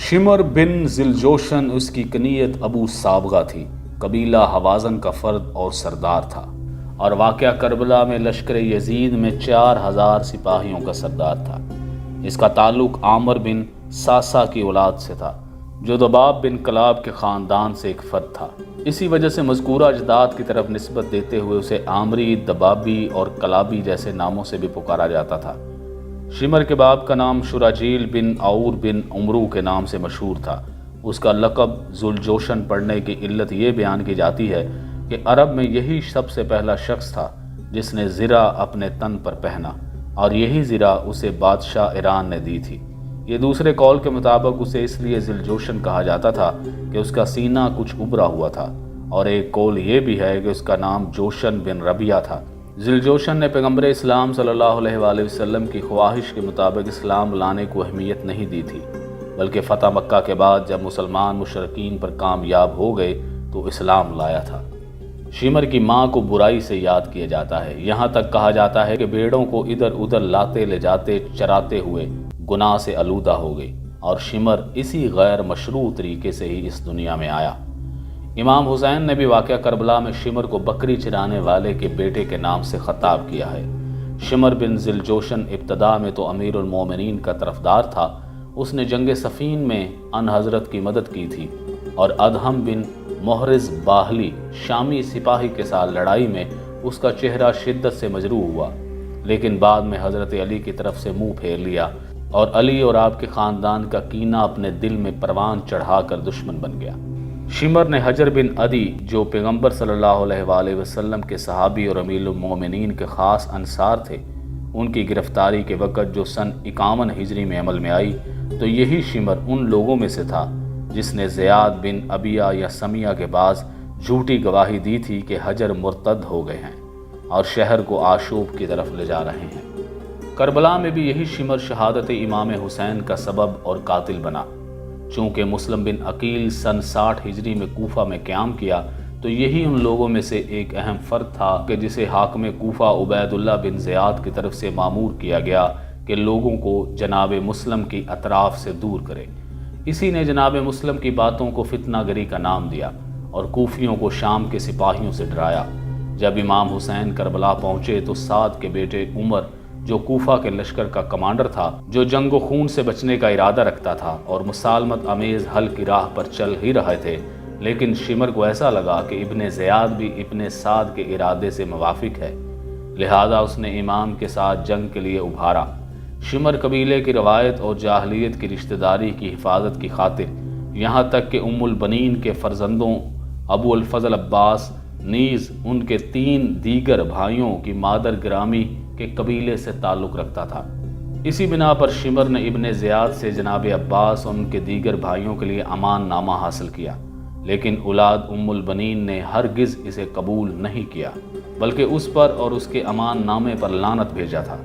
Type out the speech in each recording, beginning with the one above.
شمر بن ذیلجوشن اس کی کنیت ابو سابغہ تھی، قبیلہ حوازن کا فرد اور سردار تھا، اور واقعہ کربلا میں لشکر یزید میں 4000 سپاہیوں کا سردار تھا۔ اس کا تعلق عامر بن ساسا کی اولاد سے تھا، جو دباب بن کلاب کے خاندان سے ایک فرد تھا۔ اسی وجہ سے مذکورہ اجداد کی طرف نسبت دیتے ہوئے اسے عامری، دبابی اور کلابی جیسے ناموں سے بھی پکارا جاتا تھا۔ شمر کے باپ کا نام شراجیل بن عور بن عمرو کے نام سے مشہور تھا۔ اس کا لقب ذوالجوشن پڑھنے کی علت یہ بیان کی جاتی ہے کہ عرب میں یہی سب سے پہلا شخص تھا جس نے زرہ اپنے تن پر پہنا، اور یہی زرہ اسے بادشاہ ایران نے دی تھی۔ یہ دوسرے قول کے مطابق اسے اس لیے ذیلجوشن کہا جاتا تھا کہ اس کا سینہ کچھ ابھرا ہوا تھا، اور ایک قول یہ بھی ہے کہ اس کا نام جوشن بن ربیہ تھا۔ ذیلجوشن نے پیغمبر اسلام صلی اللہ علیہ وآلہ وسلم کی خواہش کے مطابق اسلام لانے کو اہمیت نہیں دی تھی، بلکہ فتح مکہ کے بعد جب مسلمان مشرکین پر کامیاب ہو گئے تو اسلام لایا تھا۔ شمر کی ماں کو برائی سے یاد کیا جاتا ہے، یہاں تک کہا جاتا ہے کہ بیڑوں کو ادھر ادھر لاتے لے جاتے چراتے ہوئے گناہ سے آلودہ ہو گئی، اور شمر اسی غیر مشروع طریقے سے ہی اس دنیا میں آیا۔ امام حسین نے بھی واقعہ کربلا میں شمر کو بکری چرانے والے کے بیٹے کے نام سے خطاب کیا ہے۔ شمر بن ذیلجوشن ابتدا میں تو امیر المومنین کا طرفدار تھا، اس نے جنگ صفین میں ان حضرت کی مدد کی تھی، اور ادہم بن محرز باہلی شامی سپاہی کے ساتھ لڑائی میں اس کا چہرہ شدت سے مجروح ہوا، لیکن بعد میں حضرت علی کی طرف سے منہ پھیر لیا، اور علی اور آپ کے خاندان کا کینہ اپنے دل میں پروان چڑھا کر دشمن بن گیا۔ شمر نے حجر بن عدی، جو پیغمبر صلی اللہ علیہ وآلہ وسلم کے صحابی اور امیر المومنین کے خاص انصار تھے، ان کی گرفتاری کے وقت جو سن 51 ہجری میں عمل میں آئی، تو یہی شمر ان لوگوں میں سے تھا جس نے زیاد بن ابیہ یا سمیہ کے پاس جھوٹی گواہی دی تھی کہ حجر مرتد ہو گئے ہیں اور شہر کو آشوب کی طرف لے جا رہے ہیں۔ کربلا میں بھی یہی شمر شہادت امام حسین کا سبب اور قاتل بنا۔ چونکہ مسلم بن عقیل سن 60 ہجری میں کوفہ میں قیام کیا، تو یہی ان لوگوں میں سے ایک اہم فرد تھا کہ جسے حاکم کوفہ عبید اللہ بن زیاد کی طرف سے مامور کیا گیا کہ لوگوں کو جناب مسلم کی اطراف سے دور کرے۔ اسی نے جناب مسلم کی باتوں کو فتنہ گری کا نام دیا اور کوفیوں کو شام کے سپاہیوں سے ڈرایا۔ جب امام حسین کربلا پہنچے تو سعد کے بیٹے عمر، جو کوفہ کے لشکر کا کمانڈر تھا، جو جنگ و خون سے بچنے کا ارادہ رکھتا تھا اور مسالمت امیز حل کی راہ پر چل ہی رہے تھے، لیکن شمر کو ایسا لگا کہ ابن زیاد بھی ابن سعد کے ارادے سے موافق ہے، لہذا اس نے امام کے ساتھ جنگ کے لیے ابھارا۔ شمر قبیلے کی روایت اور جاہلیت کی رشتہ داری کی حفاظت کی خاطر، یہاں تک کہ ام البنین کے فرزندوں ابو الفضل عباس نیز ان کے 3 دیگر بھائیوں کی مادر گرامی کے قبیلے سے تعلق رکھتا تھا۔ اسی بنا پر شمر نے ابن زیاد سے جناب عباس اور ان کے دیگر بھائیوں کے لیے امان نامہ حاصل کیا، لیکن اولاد ام البنین نے ہرگز اسے قبول نہیں کیا، بلکہ اس پر اور اس کے امان نامے پر لعنت بھیجا تھا،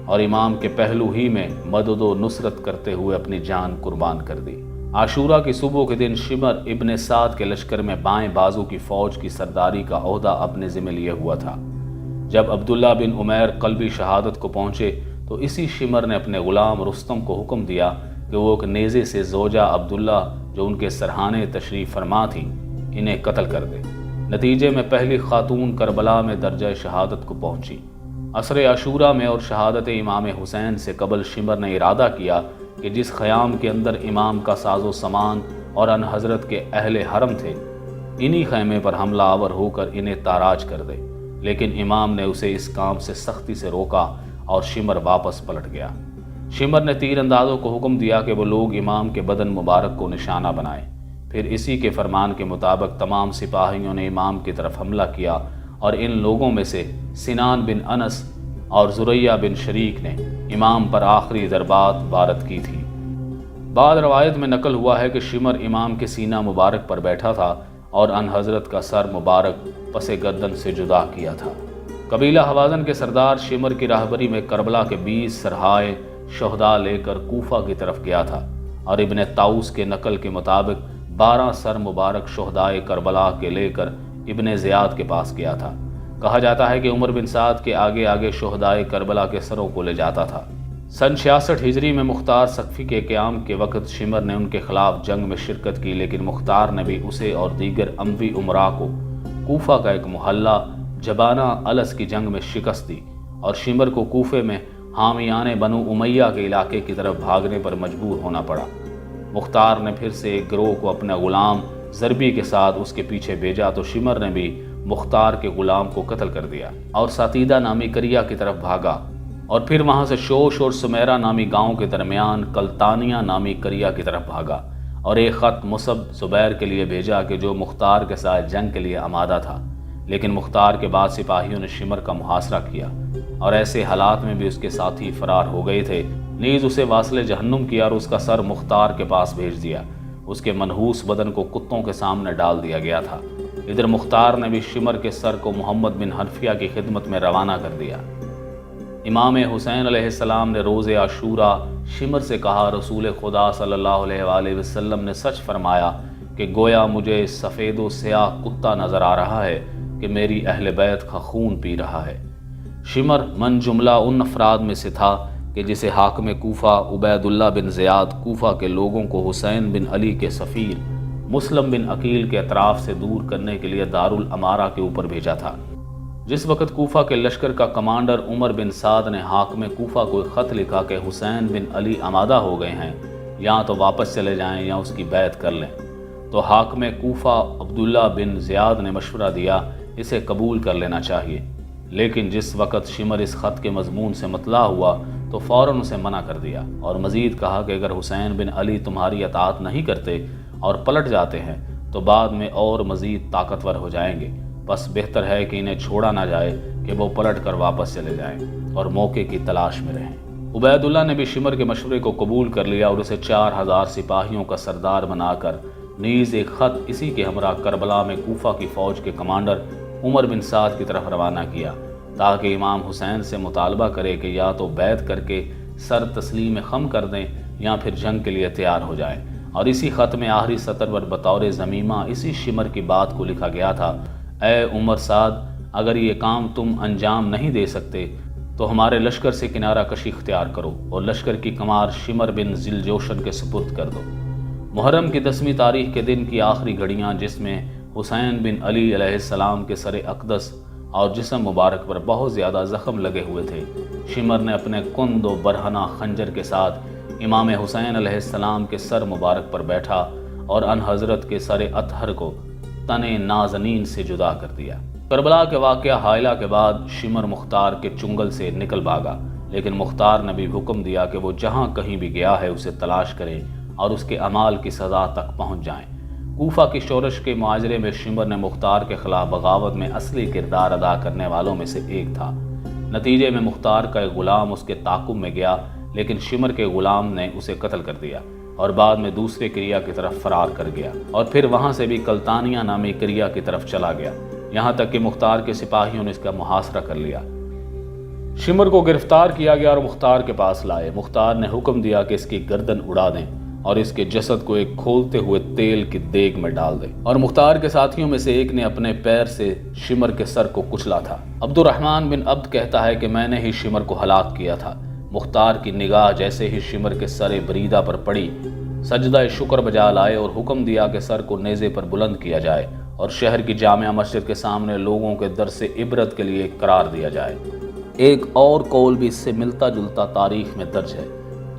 اور امام کے پہلو ہی میں مدد و نصرت کرتے ہوئے اپنی جان قربان کر دی۔ عاشورہ کی صبح کے دن شمر ابن سعد کے لشکر میں بائیں بازو کی فوج کی سرداری کا عہدہ اپنے ذمہ لیے ہوا تھا۔ جب عبداللہ بن عمیر قلبی شہادت کو پہنچے تو اسی شمر نے اپنے غلام رستم کو حکم دیا کہ وہ ایک نیزے سے زوجہ عبداللہ، جو ان کے سرحانے تشریف فرما تھی، انہیں قتل کر دے۔ نتیجے میں پہلی خاتون کربلا میں درجہ شہادت کو پہنچی۔ عصر عاشورہ میں اور شہادت امام حسین سے قبل شمر نے ارادہ کیا کہ جس خیام کے اندر امام کا ساز و سامان اور ان حضرت کے اہل حرم تھے، انہی خیمے پر حملہ آور ہو کر انہیں تاراج کر دے، لیکن امام نے اسے اس کام سے سختی سے روکا اور شمر واپس پلٹ گیا۔ شمر نے تیر اندازوں کو حکم دیا کہ وہ لوگ امام کے بدن مبارک کو نشانہ بنائیں۔ پھر اسی کے فرمان کے مطابق تمام سپاہیوں نے امام کی طرف حملہ کیا، اور ان لوگوں میں سے سنان بن انس اور زریہ بن شریک نے امام پر آخری ضربات وارد کی تھی۔ بعد روایت میں نقل ہوا ہے کہ شمر امام کے سینہ مبارک پر بیٹھا تھا اور ان حضرت کا سر مبارک پس گردن سے جدا کیا تھا۔ قبیلہ حوازن کے سردار شمر کی راہبری میں کربلا کے 20 سرہائے شہداء لے کر کوفہ کی طرف گیا تھا، اور ابن طاؤس کے نقل کے مطابق 12 سر مبارک شہداء کربلا کے لے کر ابن زیاد کے پاس گیا تھا۔ کہا جاتا ہے کہ عمر بن سعد کے آگے آگے شہداء کربلا کے سروں کو لے جاتا تھا۔ سن 66 ہجری میں مختار سقفی کے قیام کے وقت شمر نے ان کے خلاف جنگ میں شرکت کی، لیکن مختار نے بھی اسے اور دیگر اموی امراء کو کوفہ کا ایک محلہ جبانہ الس کی جنگ میں شکست دی اور شمر کو کوفے میں حامیان بنو امیہ کے علاقے کی طرف بھاگنے پر مجبور ہونا پڑا۔ مختار نے پھر سے ایک گروہ کو اپنے غلام ضربی کے ساتھ اس کے پیچھے بھیجا تو شمر نے بھی مختار کے غلام کو قتل کر دیا اور ساتیدہ نامی کریا کی طرف بھاگا اور پھر وہاں سے شوش اور سمیرہ نامی گاؤں کے درمیان کلتانیہ نامی کریا کی طرف بھاگا اور ایک خط مصعب زبیر کے لیے بھیجا کہ جو مختار کے ساتھ جنگ کے لیے آمادہ تھا، لیکن مختار کے بعد سپاہیوں نے شمر کا محاصرہ کیا اور ایسے حالات میں بھی اس کے ساتھی فرار ہو گئے تھے، نیز اسے واصل جہنم کیا اور اس کا سر مختار کے پاس بھیج دیا۔ اس کے منحوس بدن کو کتوں کے سامنے ڈال دیا گیا تھا۔ ادھر مختار نے بھی شمر کے سر کو محمد بن حنفیہ کی خدمت میں روانہ کر دیا۔ امام حسین علیہ السلام نے روز عاشوراء شمر سے کہا، رسول خدا صلی اللہ علیہ وآلہ وسلم نے سچ فرمایا کہ گویا مجھے سفید و سیاہ کتا نظر آ رہا ہے کہ میری اہل بیت کا خون پی رہا ہے۔ شمر من جملہ ان افراد میں سے تھا کہ جسے حاکم کوفہ عبید اللہ بن زیاد کوفہ کے لوگوں کو حسین بن علی کے سفیر مسلم بن عقیل کے اطراف سے دور کرنے کے لیے دارالامارہ کے اوپر بھیجا تھا۔ جس وقت کوفہ کے لشکر کا کمانڈر عمر بن سعد نے حاکم کوفہ کو ایک خط لکھا کہ حسین بن علی آمادہ ہو گئے ہیں، یا تو واپس چلے جائیں یا اس کی بیعت کر لیں، تو حاکم کوفہ عبداللہ بن زیاد نے مشورہ دیا اسے قبول کر لینا چاہیے، لیکن جس وقت شمر اس خط کے مضمون سے مطلع ہوا تو فوراً اسے منع کر دیا اور مزید کہا کہ اگر حسین بن علی تمہاری اطاعت نہیں کرتے اور پلٹ جاتے ہیں تو بعد میں اور مزید طاقتور ہو جائیں گے، بس بہتر ہے کہ انہیں چھوڑا نہ جائے کہ وہ پلٹ کر واپس چلے جائیں اور موقع کی تلاش میں رہیں۔ عبید اللہ نے بھی شمر کے مشورے کو قبول کر لیا اور اسے 4000 سپاہیوں کا سردار بنا کر نیز ایک خط اسی کے ہمراہ کربلا میں کوفہ کی فوج کے کمانڈر عمر بن سعد کی طرف روانہ کیا تاکہ امام حسین سے مطالبہ کرے کہ یا تو بیعت کر کے سر تسلیم خم کر دیں یا پھر جنگ کے لیے تیار ہو جائیں، اور اسی خط میں آخری سطر پر بطور ضمیمہ اسی شمر کی بات کو لکھا گیا تھا، اے عمر سعد، اگر یہ کام تم انجام نہیں دے سکتے تو ہمارے لشکر سے کنارہ کشی اختیار کرو اور لشکر کی کمار شمر بن ذیلجوشن کے سپرد کر دو۔ محرم کی 10ویں تاریخ کے دن کی آخری گھڑیاں، جس میں حسین بن علی علیہ السلام کے سر اقدس اور جسم مبارک پر بہت زیادہ زخم لگے ہوئے تھے، شمر نے اپنے کند و برہنہ خنجر کے ساتھ امام حسین علیہ السلام کے سر مبارک پر بیٹھا اور ان حضرت کے سر اطہر کو تن نازنین سے جدا کر دیا۔ کربلا کے واقعہ حائلہ کے بعد شمر مختار کے چنگل سے نکل بھاگا، لیکن مختار نے بھی حکم دیا کہ وہ جہاں کہیں بھی گیا ہے اسے تلاش کریں اور اس کے اعمال کی سزا تک پہنچ جائیں۔ کوفہ کی شورش کے معاجرے میں شمر نے مختار کے خلاف بغاوت میں اصلی کردار ادا کرنے والوں میں سے ایک تھا۔ نتیجے میں مختار کا ایک غلام اس کے تعاقب میں گیا، لیکن شمر کے غلام نے اسے قتل کر دیا اور بعد میں دوسرے کریا کی طرف فرار کر گیا اور پھر وہاں سے بھی کلتانیہ نامی کریا کی طرف چلا گیا، یہاں تک کہ مختار کے سپاہیوں نے اس کا محاصرہ کر لیا۔ شمر کو گرفتار کیا گیا اور مختار کے پاس لائے۔ مختار نے حکم دیا کہ اس کی گردن اڑا دیں اور اس کے جسد کو ایک کھولتے ہوئے تیل کی دیگ میں ڈال دے، اور مختار کے ساتھیوں میں سے ایک نے اپنے پیر سے شمر کے سر کو کچلا تھا۔ عبد الرحمن بن عبد کہتا ہے کہ میں نے ہی شمر کو ہلاک کیا تھا۔ مختار کی نگاہ جیسے ہی شمر کے سر بریدہ پر پڑی، سجدہ شکر بجا لائے اور حکم دیا کہ سر کو نیزے پر بلند کیا جائے اور شہر کی جامع مسجد کے سامنے لوگوں کے درس عبرت کے لیے قرار دیا جائے۔ ایک اور قول بھی اس سے ملتا جلتا تاریخ میں درج ہے۔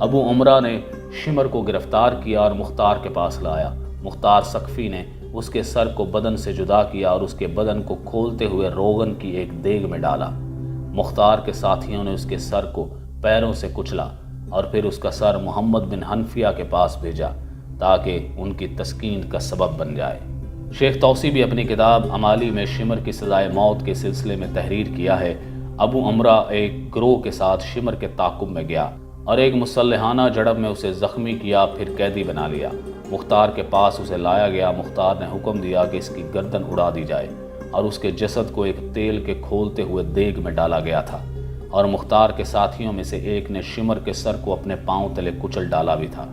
ابو عمرہ نے شمر کو گرفتار کیا اور مختار کے پاس لایا۔ مختار سقفی نے اس کے سر کو بدن سے جدا کیا اور اس کے بدن کو کھولتے ہوئے روغن کی ایک دیگ میں ڈالا۔ مختار کے ساتھیوں نے اس کے سر کو پیروں سے کچلا اور پھر اس کا سر محمد بن حنفیہ کے پاس بھیجا تاکہ ان کی تسکین کا سبب بن جائے۔ شیخ توسی بھی اپنی کتاب امالی میں شمر کی سزائے موت کے سلسلے میں تحریر کیا ہے۔ ابو عمرہ ایک گروہ کے ساتھ شمر کے تعاقب میں گیا اور ایک مسلحانہ جھڑپ میں اسے زخمی کیا، پھر قیدی بنا لیا۔ مختار کے پاس اسے لایا گیا۔ مختار نے حکم دیا کہ اس کی گردن اڑا دی جائے اور اس کے جسد کو ایک تیل کے کھولتے ہوئے دیگ میں ڈالا گیا تھا، اور مختار کے ساتھیوں میں سے ایک نے شمر کے سر کو اپنے پاؤں تلے کچل ڈالا بھی تھا۔